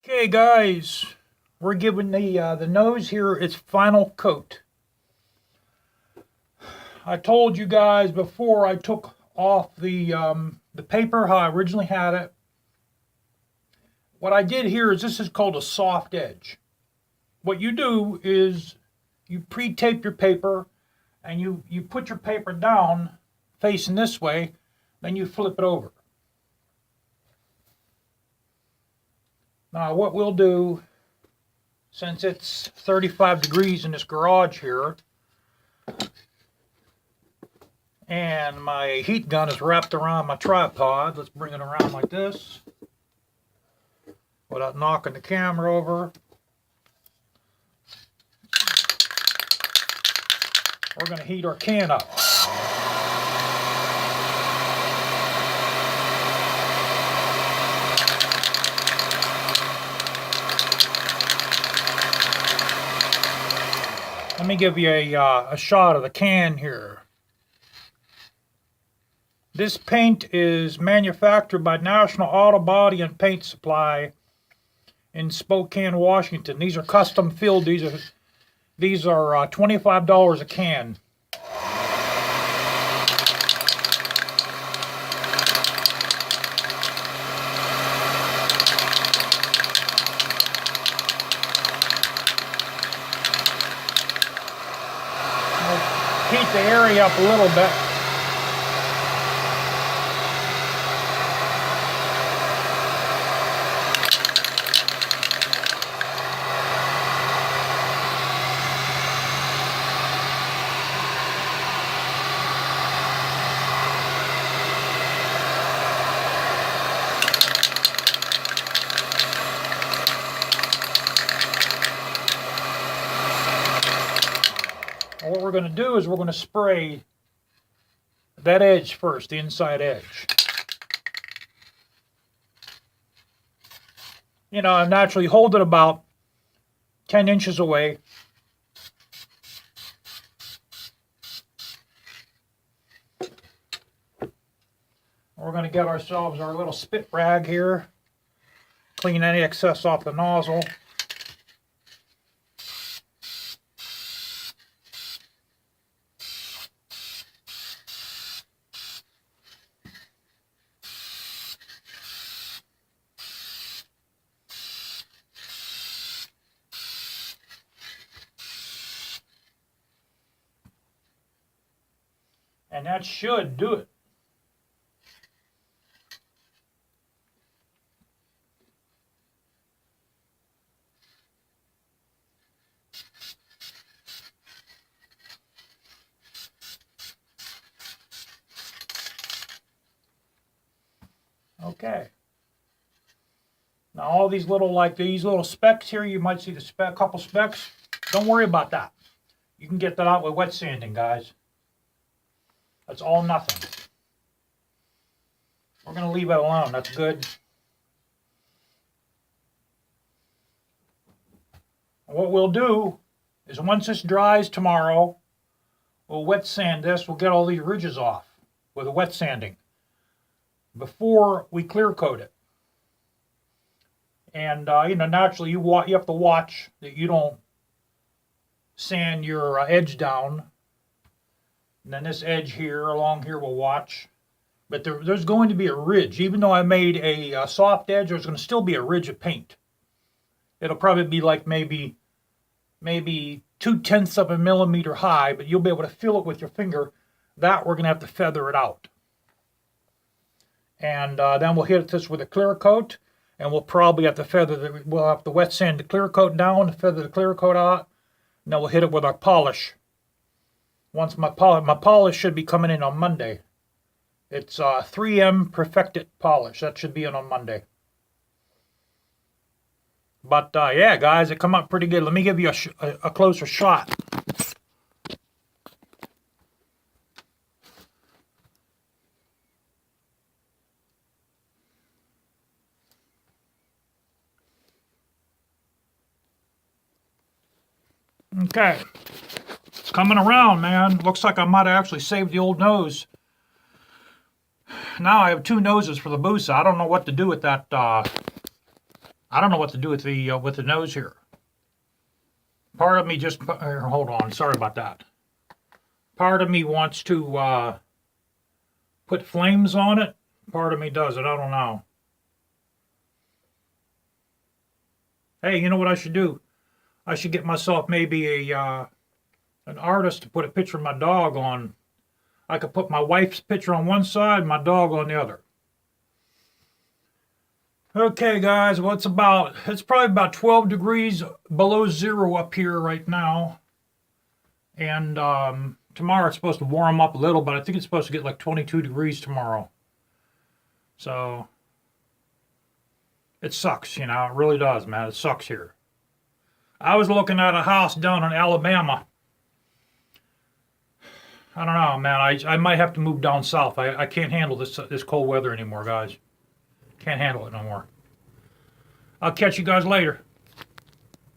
Okay, guys, we're giving the nose here its final coat. I told you guys before I took off the paper how I originally had it. What I did here is this is called a soft edge. What you do is you pre-tape your paper and you put your paper down facing this way, then you flip it over. Now what we'll do, since it's 35 degrees in this garage here, and my heat gun is wrapped around my tripod, let's bring it around like this without knocking the camera over. We're going to heat our can up. Let me give you a shot of the can here. This paint is manufactured by National Auto Body and Paint Supply in Spokane, Washington. These are custom filled. These are $25 a can. Heat the area up a little bit. What we're going to do is we're going to spray that edge first, the inside edge. You know, naturally hold it about 10 inches away. We're going to get ourselves our little spit rag here, clean any excess off the nozzle. And that should do it. Okay. Now all these little specks here, you might see the couple specks. Don't worry about that. You can get that out with wet sanding, guys. That's all nothing. We're going to leave it alone. That's good. What we'll do is once this dries tomorrow, we'll wet sand this. We'll get all these ridges off with a wet sanding before we clear coat it. And, you know, naturally you have to watch that you don't sand your edge down. And then this edge here, along here, we'll watch. But there's going to be a ridge. Even though I made a soft edge, there's going to still be a ridge of paint. It'll probably be like maybe 0.2 of a millimeter high, but you'll be able to feel it with your finger. That we're going to have to feather it out. And then we'll hit this with a clear coat, and we'll probably have to we'll have to wet sand the clear coat down, feather the clear coat out, and then we'll hit it with our polish. Once my polish should be coming in on Monday. It's 3M Perfected Polish. That should be in on Monday. But yeah, guys, it come out pretty good. Let me give you a closer shot. Okay. It's coming around, man. Looks like I might have actually saved the old nose. Now I have two noses for the Busa. I don't know what to do with that I don't know what to do with the nose here. Part of me just hold on. Sorry about that. Part of me wants to put flames on it. Part of me doesn't. I don't know. Hey, you know what I should do? I should get myself maybe an artist to put a picture of my dog on. I could put my wife's picture on one side, my dog on the other. Okay, guys, well, it's probably about 12 degrees below zero up here right now. And tomorrow it's supposed to warm up a little, but I think it's supposed to get like 22 degrees tomorrow. So it sucks, you know, it really does, man. It sucks here. I was looking at a house down in Alabama. I don't know, man. I might have to move down south. I can't handle this cold weather anymore, guys. Can't handle it no more. I'll catch you guys later.